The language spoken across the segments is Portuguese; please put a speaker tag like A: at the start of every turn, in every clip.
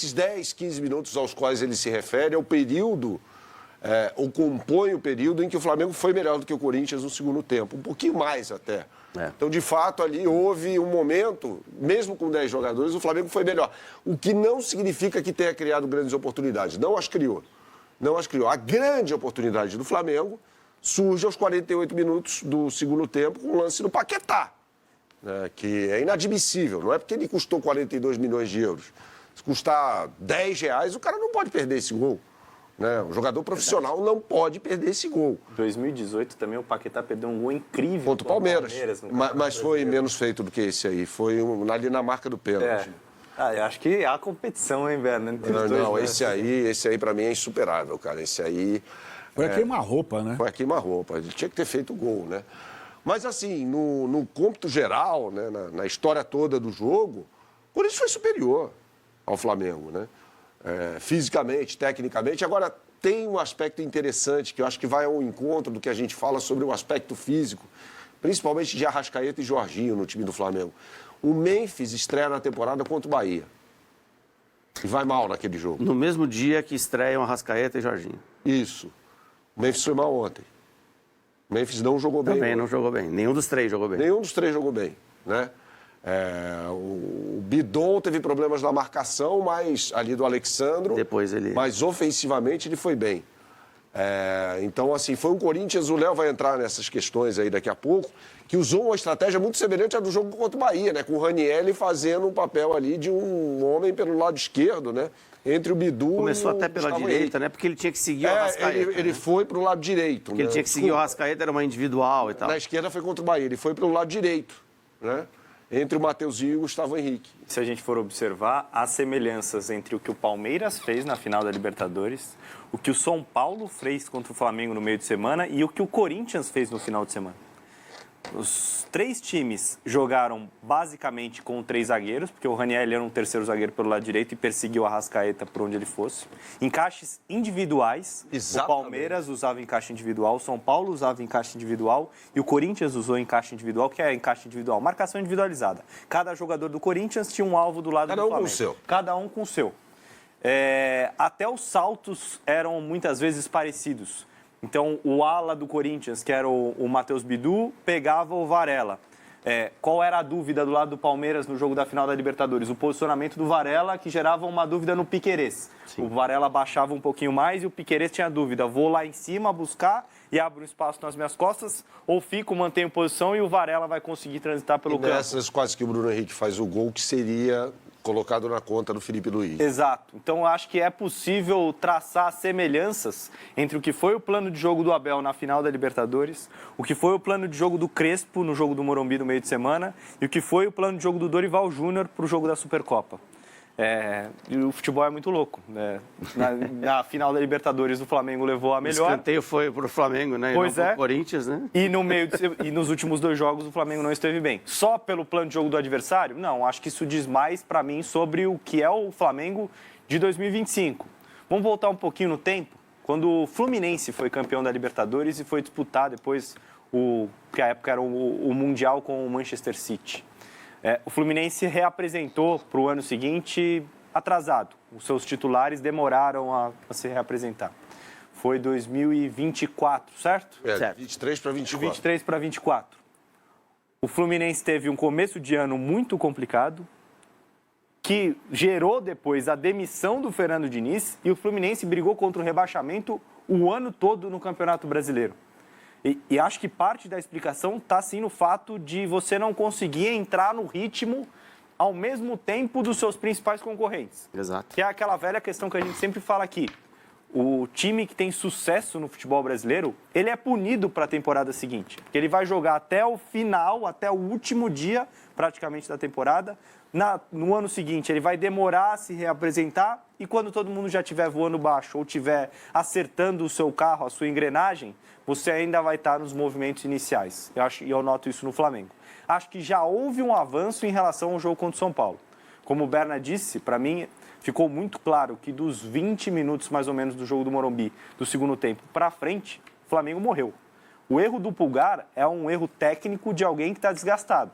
A: Esses 10, 15 minutos aos quais ele se refere é o período, ou compõe o período em que o Flamengo foi melhor do que o Corinthians no segundo tempo, um pouquinho mais até. Então, de fato, ali houve um momento, mesmo com 10 jogadores, o Flamengo foi melhor. O que não significa que tenha criado grandes oportunidades, não as criou. Não as criou. A grande oportunidade do Flamengo surge aos 48 minutos do segundo tempo com o lance do Paquetá, né, que é inadmissível. Não é porque ele custou 42 milhões de euros. Se custar R$10, o cara não pode perder esse gol. Né? Um jogador profissional não pode perder esse gol.
B: Em 2018 também o Paquetá perdeu um gol incrível
A: contra o Palmeiras. Mas foi menos feito do que esse aí. Foi ali na marca do pênalti.
B: Eu acho que há competição, hein, Berna?
A: Não, esse aí pra mim é insuperável, cara. Esse aí...
C: Foi a queima-roupa, né?
A: Foi a queima-roupa. Ele tinha que ter feito o gol, né? Mas assim, no cômputo geral, né, na história toda do jogo, o Corinthians foi superior ao Flamengo, né? Fisicamente, tecnicamente. Agora, tem um aspecto interessante que eu acho que vai ao encontro do que a gente fala sobre o aspecto físico, principalmente de Arrascaeta e Jorginho no time do Flamengo. O Memphis estreia na temporada contra o Bahia. E vai mal naquele jogo.
D: No mesmo dia que estreiam Arrascaeta e Jorginho.
A: Isso. O Memphis foi mal ontem. O Memphis não jogou bem.
D: Também não jogou bem. Nenhum dos três jogou bem.
A: Nenhum dos três jogou bem, né? O Bidon teve problemas na marcação, mas ali do Alexandro.
D: Depois ele...
A: Mas ofensivamente ele foi bem. Então, assim, foi um Corinthians, o Léo vai entrar nessas questões aí daqui a pouco, que usou uma estratégia muito semelhante à do jogo contra o Bahia, né? Com o Ranieri fazendo um papel ali de um homem pelo lado esquerdo, né? Entre o Bidu
D: Começou
A: e o
D: até pela
A: Gustavo
D: direita,
A: Henrique.
D: né? Porque ele tinha que seguir o Arrascaeta.
A: Ele foi pro lado direito.
D: Porque ele tinha que seguir o Arrascaeta, era uma individual e tal.
A: Na esquerda foi contra o Bahia, ele foi pro lado direito, né? Entre o Mateuzinho e o Gustavo Henrique.
B: Se a gente for observar, há semelhanças entre o que o Palmeiras fez na final da Libertadores, o que o São Paulo fez contra o Flamengo no meio de semana e o que o Corinthians fez no final de semana. Os três times jogaram basicamente com 3 zagueiros, porque o Ranieri era um terceiro zagueiro pelo lado direito e perseguiu o Arrascaeta por onde ele fosse. Encaixes individuais.
A: Exatamente.
B: O Palmeiras usava encaixe individual, o São Paulo usava encaixe individual e o Corinthians usou encaixe individual, que é encaixe individual, marcação individualizada. Cada jogador do Corinthians tinha um alvo do lado do Flamengo.
A: Cada um com o seu.
B: Cada um com o seu. Até os saltos eram muitas vezes parecidos. Então, o ala do Corinthians, que era o Matheus Bidu, pegava o Varela. Qual era a dúvida do lado do Palmeiras no jogo da final da Libertadores? O posicionamento do Varela, que gerava uma dúvida no Piquerez. Sim. O Varela baixava um pouquinho mais e o Piquerez tinha dúvida. Vou lá em cima buscar e abro um espaço nas minhas costas, ou fico, mantenho posição e o Varela vai conseguir transitar pelo campo.
A: Nessas quase que o Bruno Henrique faz o gol, que seria colocado na conta do Felipe Luiz.
B: Exato. Então, eu acho que é possível traçar semelhanças entre o que foi o plano de jogo do Abel na final da Libertadores, o que foi o plano de jogo do Crespo no jogo do Morumbi no meio de semana e o que foi o plano de jogo do Dorival Júnior para o jogo da Supercopa. E o futebol é muito louco, né? Na final da Libertadores, o Flamengo levou a melhor.
D: O escanteio foi pro Flamengo, né?
B: Pois
D: e não pro Corinthians, né?
B: E nos últimos 2 jogos, o Flamengo não esteve bem. Só pelo plano de jogo do adversário? Não, acho que isso diz mais para mim sobre o que é o Flamengo de 2025. Vamos voltar um pouquinho no tempo? Quando o Fluminense foi campeão da Libertadores e foi disputar depois que à época era o Mundial com o Manchester City. O Fluminense reapresentou para o ano seguinte atrasado. Os seus titulares demoraram a se reapresentar. Foi 2024, certo?
A: Certo. 23 para 24.
B: 23 para 24. O Fluminense teve um começo de ano muito complicado, que gerou depois a demissão do Fernando Diniz, e o Fluminense brigou contra o rebaixamento o ano todo no Campeonato Brasileiro. E acho que parte da explicação está, sim, no fato de você não conseguir entrar no ritmo ao mesmo tempo dos seus principais concorrentes.
D: Exato.
B: Que é aquela velha questão que a gente sempre fala aqui. O time que tem sucesso no futebol brasileiro, ele é punido para a temporada seguinte. Porque ele vai jogar até o final, até o último dia, praticamente, da temporada. No ano seguinte, ele vai demorar a se reapresentar e quando todo mundo já estiver voando baixo ou estiver acertando o seu carro, a sua engrenagem, você ainda vai estar nos movimentos iniciais. Eu noto isso no Flamengo. Acho que já houve um avanço em relação ao jogo contra o São Paulo. Como o Berna disse, para mim, ficou muito claro que dos 20 minutos, mais ou menos, do jogo do Morumbi, do segundo tempo para frente, o Flamengo morreu. O erro do Pulgar é um erro técnico de alguém que está desgastado.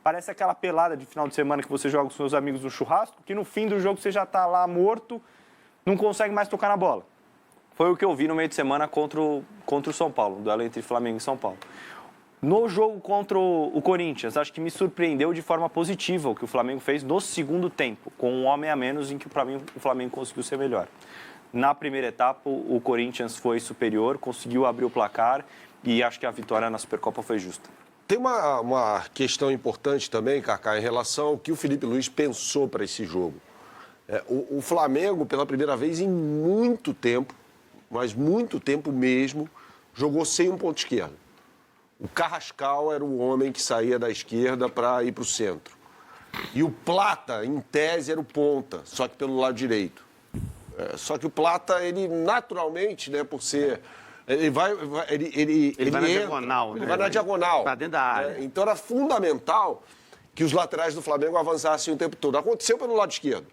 B: Parece aquela pelada de final de semana que você joga com seus amigos no churrasco, que no fim do jogo você já está lá morto, não consegue mais tocar na bola. Foi o que eu vi no meio de semana contra o São Paulo, o duelo entre Flamengo e São Paulo. No jogo contra o Corinthians, acho que me surpreendeu de forma positiva o que o Flamengo fez no segundo tempo, com um homem a menos em que o Flamengo conseguiu ser melhor. Na primeira etapa, o Corinthians foi superior, conseguiu abrir o placar e acho que a vitória na Supercopa foi justa.
A: Tem uma questão importante também, Kaká, em relação ao que o Felipe Luiz pensou para esse jogo. O Flamengo, pela primeira vez em muito tempo, mas muito tempo mesmo, jogou sem um ponto esquerdo. O Carrascal era o homem que saía da esquerda para ir para o centro. E o Plata, em tese, era o ponta, só que pelo lado direito. Só que o Plata, ele naturalmente, né, por ser... Ele vai
D: na diagonal.
A: Ele
D: né?
A: vai na diagonal.
D: Para dentro da área.
A: Então era fundamental que os laterais do Flamengo avançassem o tempo todo. Aconteceu pelo lado esquerdo.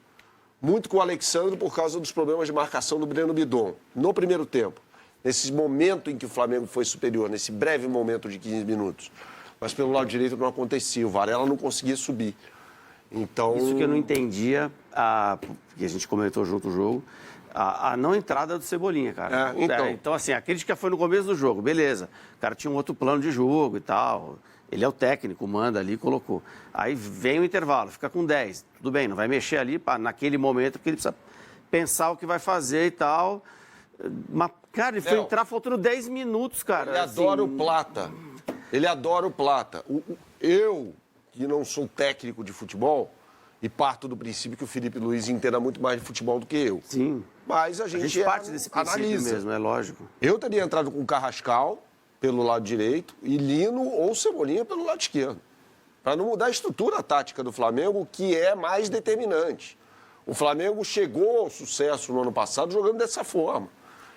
A: Muito com o Alexandre por causa dos problemas de marcação do Breno Bidon. No primeiro tempo. Nesse momento em que o Flamengo foi superior, nesse breve momento de 15 minutos. Mas pelo lado direito não acontecia. O Varela não conseguia subir. Então...
D: Isso que eu não entendia, porque a gente comentou junto o jogo, a não entrada do Cebolinha, cara. Então, assim, a crítica foi no começo do jogo, beleza. O cara tinha um outro plano de jogo e tal. Ele é o técnico, manda ali e colocou. Aí vem o intervalo, fica com 10. Tudo bem, não vai mexer ali naquele momento, porque ele precisa pensar o que vai fazer e tal. Mas, cara, ele foi entrar faltando 10 minutos, cara.
A: Ele adora o Plata. Ele adora o Plata. Eu, que não sou técnico de futebol, e parto do princípio que o Felipe Luiz entenda muito mais de futebol do que eu.
D: Sim.
A: Mas a gente
D: parte desse princípio
A: analisa.
D: mesmo, é lógico.
A: Eu teria entrado com o Carrascal pelo lado direito e Lino ou Cebolinha pelo lado esquerdo. Para não mudar a estrutura tática do Flamengo, que é mais determinante. O Flamengo chegou ao sucesso no ano passado jogando dessa forma.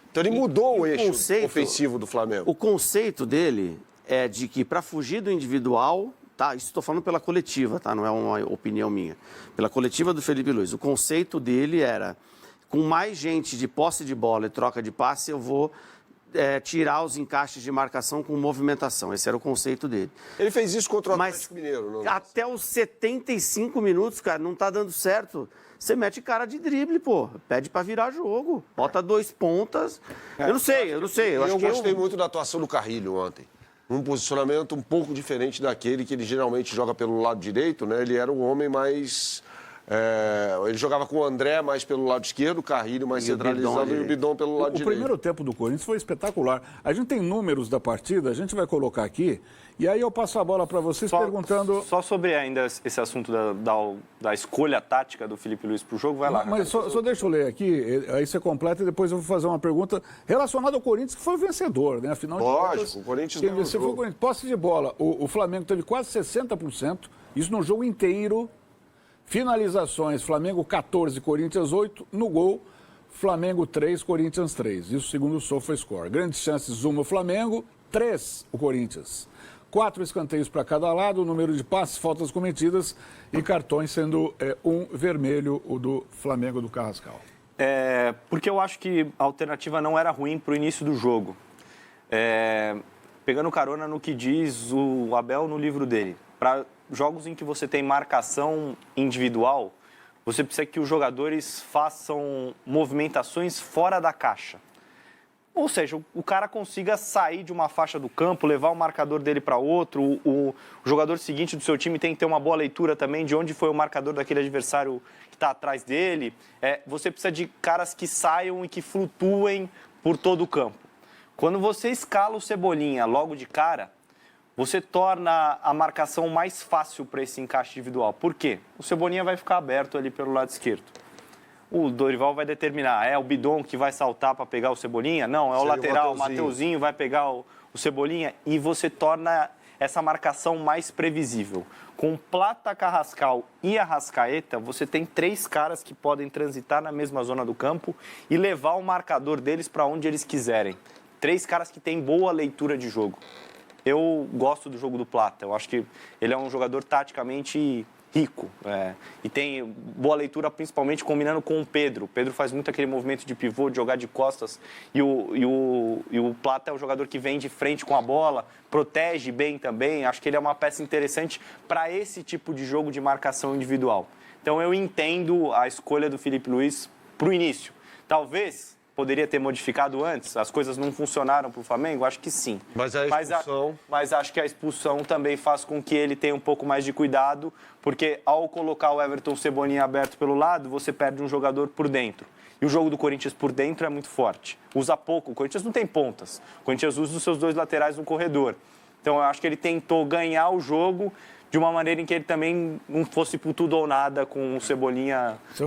A: Então ele mudou o eixo ofensivo do Flamengo.
D: O conceito dele é de que para fugir do individual, tá? Isso estou falando pela coletiva, tá? Não é uma opinião minha. Pela coletiva do Felipe Luiz. O conceito dele era, com mais gente de posse de bola e troca de passe, eu vou tirar os encaixes de marcação com movimentação. Esse era o conceito dele.
A: Ele fez isso contra o Atlético Mineiro. Não?
D: Até os 75 minutos, cara, não tá dando certo. Você mete cara de drible, pô. Pede para virar jogo. Bota 2 pontas. Eu não sei. Eu
A: gostei muito da atuação do Carrilho ontem. Um posicionamento um pouco diferente daquele que ele geralmente joga pelo lado direito, né? Ele era um homem mais... ele jogava com o André mais pelo lado esquerdo, o Carrilho mais centralizado e o Bidon pelo lado direito.
C: O primeiro tempo do Corinthians foi espetacular. A gente tem números da partida, a gente vai colocar aqui, e aí eu passo a bola para vocês perguntando...
B: Só sobre ainda esse assunto da escolha tática do Felipe Luiz para o jogo, vai lá.
C: Mas só deixa eu ler aqui, aí você completa e depois eu vou fazer uma pergunta relacionada ao Corinthians, que foi o vencedor, né? Afinal de contas,
A: o Corinthians ganhou o jogo.
C: Posse de bola, o Flamengo teve quase 60%, isso no jogo inteiro. Finalizações, Flamengo 14, Corinthians 8, no gol, Flamengo 3, Corinthians 3. Isso segundo o SofaScore. Grandes chances, 1 o Flamengo, 3 o Corinthians. 4 escanteios para cada lado, número de passes, faltas cometidas e cartões sendo 1 vermelho, o do Flamengo do Carrascal.
B: Porque eu acho que a alternativa não era ruim para o início do jogo. Pegando carona no que diz o Abel no livro dele. Para jogos em que você tem marcação individual, você precisa que os jogadores façam movimentações fora da caixa. Ou seja, o cara consiga sair de uma faixa do campo, levar o marcador dele para outro, o jogador seguinte do seu time tem que ter uma boa leitura também de onde foi o marcador daquele adversário que está atrás dele. Você precisa de caras que saiam e que flutuem por todo o campo. Quando você escala o Cebolinha logo de cara, você torna a marcação mais fácil para esse encaixe individual. Por quê? O Cebolinha vai ficar aberto ali pelo lado esquerdo. O Dorival vai determinar, é o Bidon que vai saltar para pegar o Cebolinha? Não, é o lateral, o Mateuzinho vai pegar o Cebolinha. E você torna essa marcação mais previsível. Com Plata, Carrascal e Arrascaeta, você tem 3 caras que podem transitar na mesma zona do campo e levar o marcador deles para onde eles quiserem. 3 caras que têm boa leitura de jogo. Eu gosto do jogo do Plata. Eu acho que ele é um jogador taticamente rico. E tem boa leitura, principalmente combinando com o Pedro. O Pedro faz muito aquele movimento de pivô, de jogar de costas. E o Plata é o jogador que vem de frente com a bola, protege bem também. Acho que ele é uma peça interessante para esse tipo de jogo de marcação individual. Então eu entendo a escolha do Filipe Luís para o início. Talvez poderia ter modificado antes, as coisas não funcionaram para o Flamengo? Acho que sim.
A: Mas a expulsão...
B: Mas acho que a expulsão também faz com que ele tenha um pouco mais de cuidado, porque ao colocar o Everton Cebolinha aberto pelo lado, você perde um jogador por dentro. E o jogo do Corinthians por dentro é muito forte. Usa pouco, o Corinthians não tem pontas. O Corinthians usa os seus 2 laterais no corredor. Então eu acho que ele tentou ganhar o jogo de uma maneira em que ele também não fosse por tudo ou nada com o Cebolinha